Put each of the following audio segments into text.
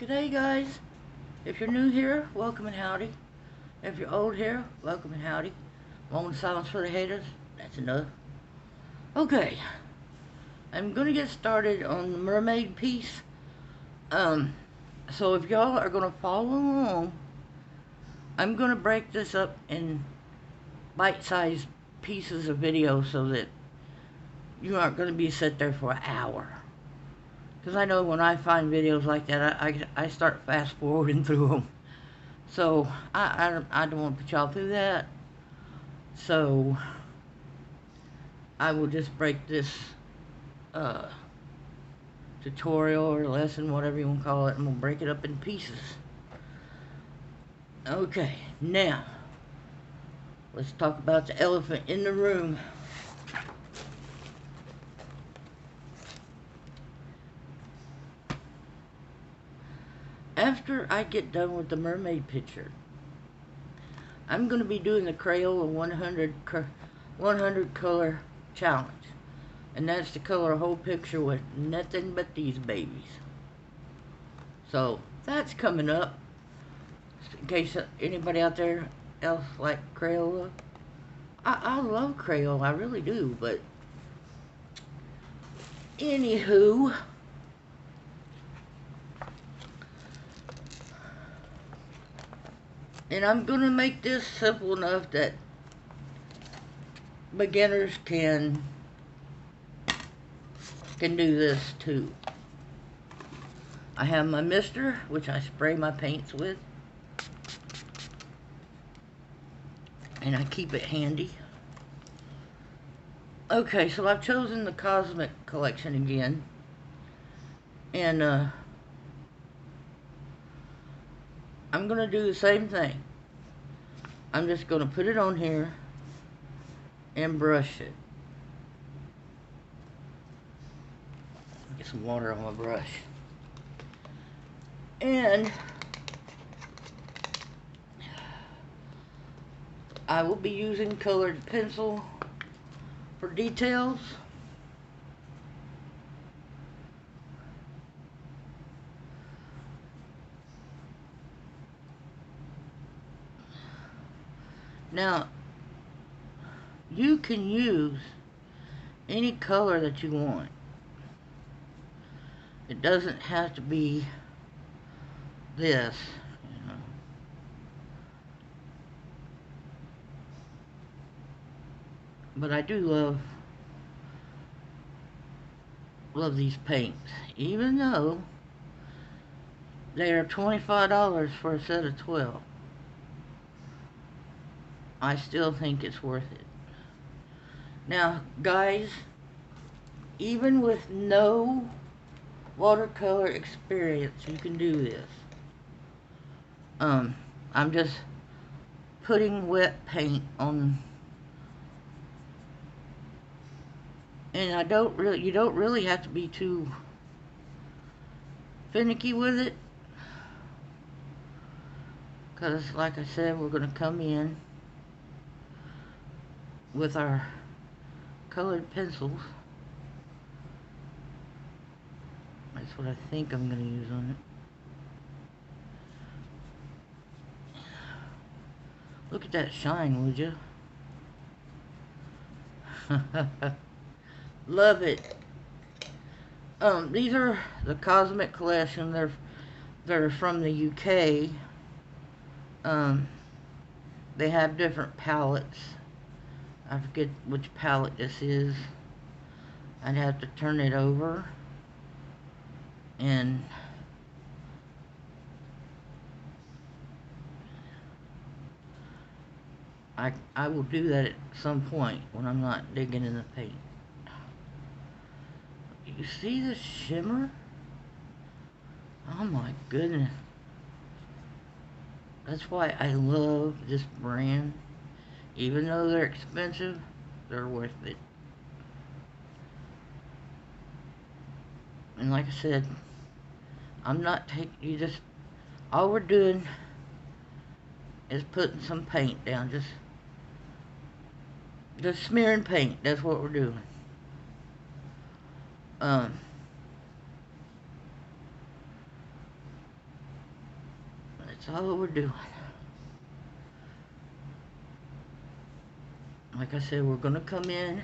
G'day guys, if you're new here, welcome and howdy. If you're old here, welcome and howdy. Moment of silence for the haters, that's enough. Okay, I'm gonna get started on the mermaid piece. So if y'all are gonna follow along, I'm gonna break this up in bite-sized pieces of video so that you aren't gonna be sit there for an hour. Because I know when I find videos like that, I start fast forwarding through them. So I don't want to put y'all through that. So I will just break this tutorial or lesson, whatever you want to call it, and we'll break it up in pieces. Okay, now let's talk about the elephant in the room. After I get done with the mermaid picture, I'm going to be doing the Crayola 100 color challenge. And that's to color a whole picture with nothing but these babies. So that's coming up. In case anybody out there else like Crayola. I love Crayola, I really do. But anywho, and I'm going to make this simple enough that beginners can do this too. I have my mister, which I spray my paints with. And I keep it handy. Okay, so I've chosen the Cosmic collection again. And I'm going to do the same thing. I'm just going to put it on here and brush it. Get some water on my brush. And I will be using colored pencil for details. Now, you can use any color that you want. It doesn't have to be this, you know. But I do love these paints, even though they are $25 for a set of 12. I still think it's worth it. Now, guys, even with no watercolor experience, you can do this. I'm just putting wet paint on, and you don't really have to be too finicky with it, because like I said, we're going to come in with our colored pencils. That's what I think I'm going to use on it. Look at that shine, would you? Love it. These are the Cosmic collection. They're from the UK. They have different palettes. I forget which palette this is. I'd have to turn it over. And I will do that at some point when I'm not digging in the paint. You see the shimmer? Oh my goodness. That's why I love this brand. Even though they're expensive, they're worth it. And like I said, I'm not taking, all we're doing is putting some paint down. Just smearing paint. That's what we're doing. That's all we're doing. Like I said, we're going to come in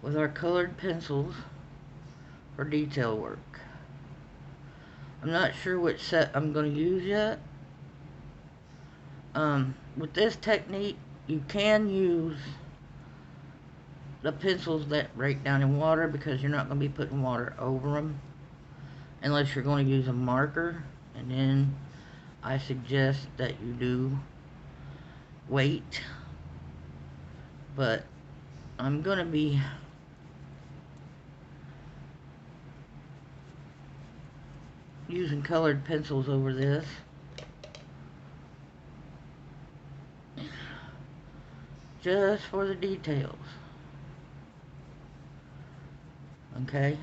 with our colored pencils for detail work. I'm not sure which set I'm going to use yet. With this technique, you can use the pencils that break down in water because you're not going to be putting water over them unless you're going to use a marker, and then I suggest that you do wait. But I'm going to be using colored pencils over this. Just for the details. Okay?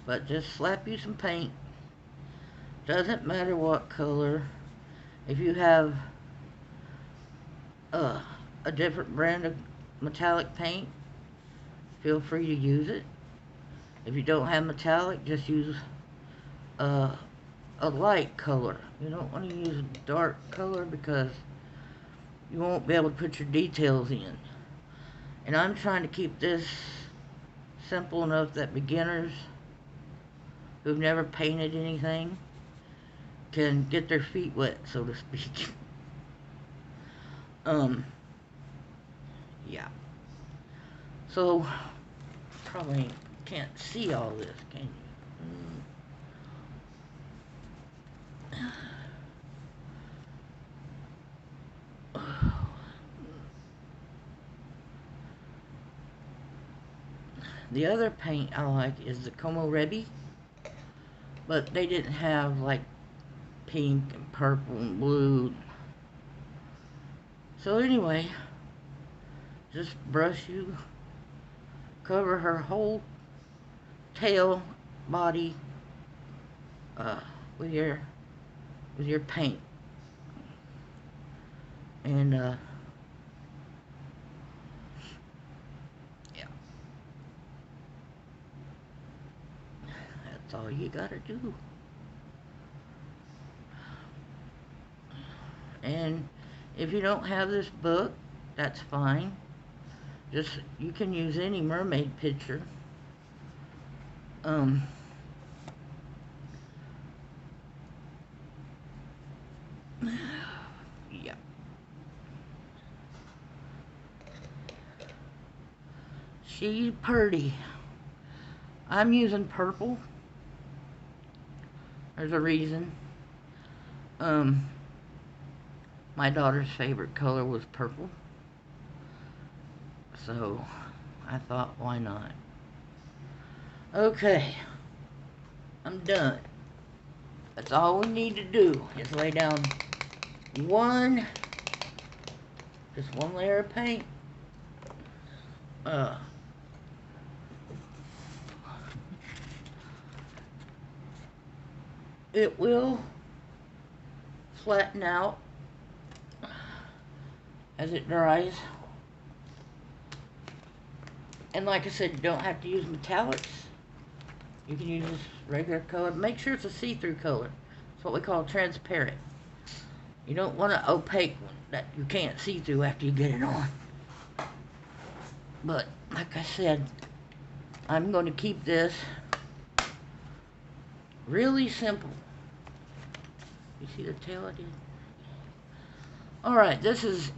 But just slap you some paint. Doesn't matter what color. If you have a different brand of metallic paint, feel free to use it. If you don't have metallic, just use a light color. You don't want to use a dark color because you won't be able to put your details in. And I'm trying to keep this simple enough that beginners who've never painted anything can get their feet wet, so to speak. Yeah. So, probably can't see all this, can you? The other paint I like is the Como Rebi, but they didn't have like pink and purple and blue. So anyway, just brush you, cover her whole tail, body, with your paint, and yeah, that's all you gotta do. And if you don't have this book, that's fine. Just, you can use any mermaid picture. Yeah. She's pretty. I'm using purple. There's a reason. My daughter's favorite color was purple. So, I thought, why not? Okay. I'm done. That's all we need to do is lay down just one layer of paint. It will flatten out as it dries. And like I said, you don't have to use metallics. You can use regular color. Make sure it's a see-through color. It's what we call transparent. You don't want an opaque one that you can't see through after you get it on. But, like I said, I'm going to keep this really simple. You see the tail I did? Alright, this is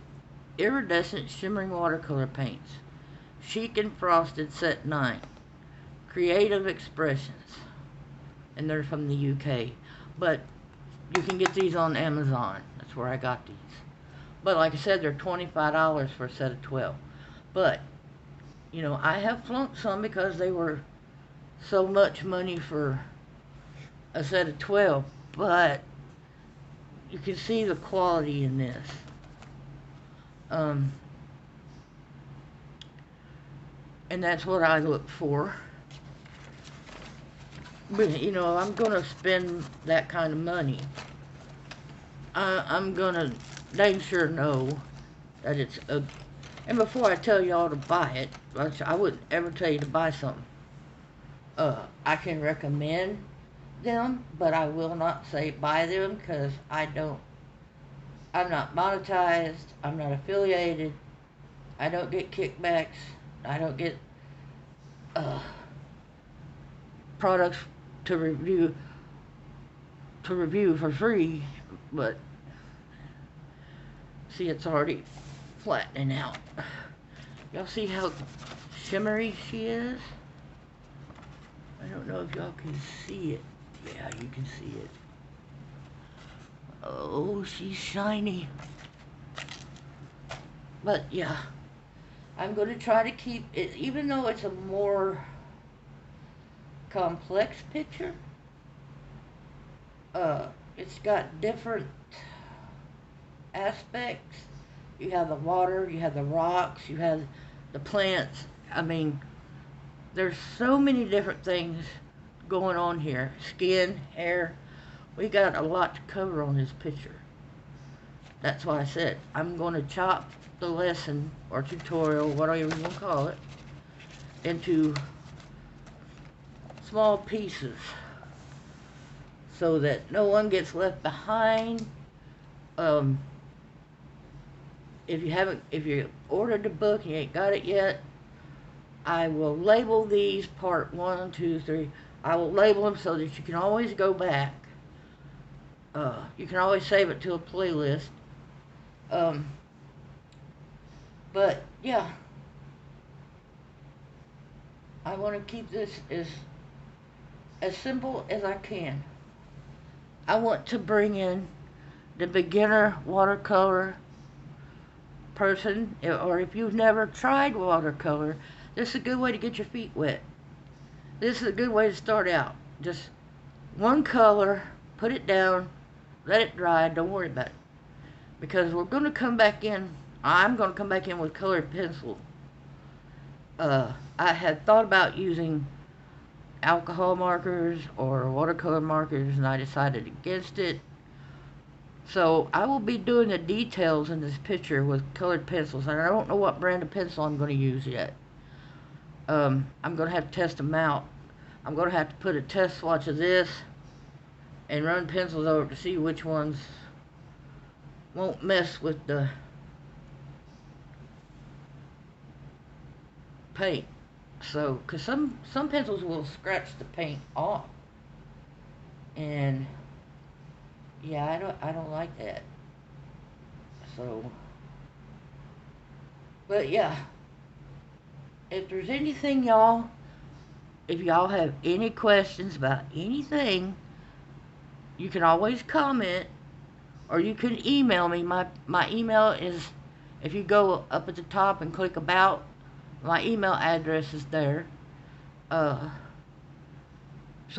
Iridescent Shimmering Watercolor Paints. Chic and Frosted Set 9. Creative Expressions. And they're from the UK. But you can get these on Amazon. That's where I got these. But like I said, they're $25 for a set of 12. But, you know, I have flunked some because they were so much money for a set of 12. But you can see the quality in this. And that's what I look for. But, you know, I'm going to spend that kind of money. I'm going to dang sure know that it's a... And before I tell y'all to buy it, which I wouldn't ever tell you to buy something, I can recommend them, but I will not say buy them, because I'm not monetized, I'm not affiliated, I don't get kickbacks, I don't get products to review for free. But see, it's already flattening out. Y'all see how shimmery she is? I don't know if y'all can see it. Yeah, you can see it. Oh, she's shiny. But yeah, I'm going to try to keep it, even though it's a more complex picture. It's got different aspects. You have the water, you have the rocks, you have the plants. I mean, there's so many different things going on here. Skin, hair. We got a lot to cover on this picture. That's why I said I'm going to chop the lesson or tutorial, whatever you want to call it, into small pieces so that no one gets left behind. If you ordered the book and you ain't got it yet, I will label these part 1, 2, 3. I will label them so that you can always go back. You can always save it to a playlist. But yeah, I want to keep this as simple as I can. I want to bring in the beginner watercolor person, or if you've never tried watercolor, this is a good way to get your feet wet. This is a good way to start out. Just one color, put it down, let it dry, don't worry about it. Because we're going to come back in, I'm going to come back in with colored pencil. I had thought about using alcohol markers or watercolor markers, and I decided against it. So I will be doing the details in this picture with colored pencils, and I don't know what brand of pencil I'm going to use yet. I'm going to have to test them out. I'm going to have to put a test swatch of this and run pencils over to see which ones won't mess with the paint. So, because some pencils will scratch the paint off, and yeah, I don't like that. So, but yeah, if there's anything, y'all, if y'all have any questions about anything, you can always comment, or you can email me. My email is, if you go up at the top and click about, my email address is there. So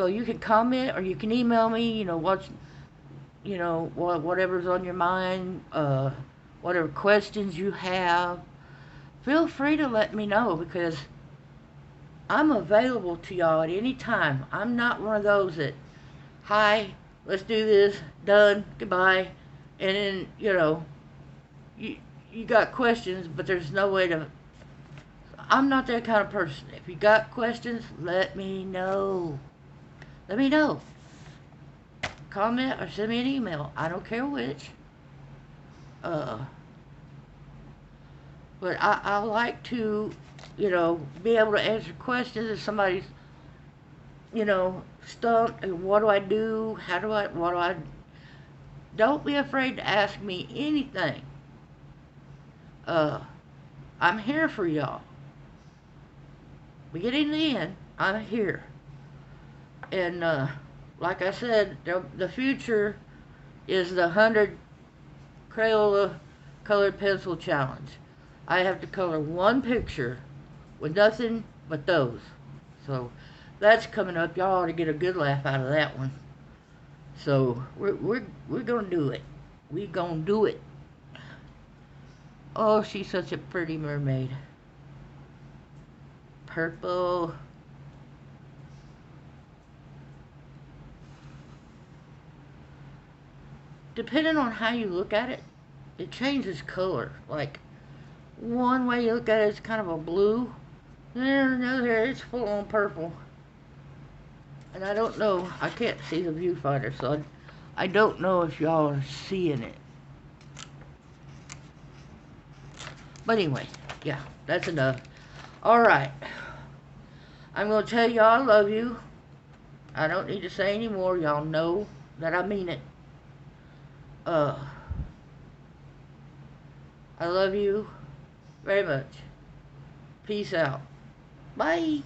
you can comment or you can email me, whatever's on your mind, whatever questions you have. Feel free to let me know, because I'm available to y'all at any time. I'm not one of those that, hi, let's do this, done, goodbye, and then, you got questions, but there's no way to... I'm not that kind of person. If you got questions, let me know. Let me know. Comment or send me an email. I don't care which. But I like to, be able to answer questions if somebody's, stumped. What do I do? What do I... Don't be afraid to ask me anything. I'm here for y'all. Beginning to end, I'm here. And, like I said, the future is the 100 Crayola colored pencil challenge. I have to color one picture with nothing but those. So that's coming up. Y'all ought to get a good laugh out of that one. So we're gonna do it. We gonna do it. Oh, she's such a pretty mermaid. Purple. Depending on how you look at it, it changes color. Like, one way you look at it, it's kind of a blue. Then another, it's full on purple. And I don't know, I can't see the viewfinder, so I don't know if y'all are seeing it. But anyway, yeah, that's enough. Alright. I'm going to tell y'all I love you. I don't need to say any more. Y'all know that I mean it. I love you very much. Peace out. Bye.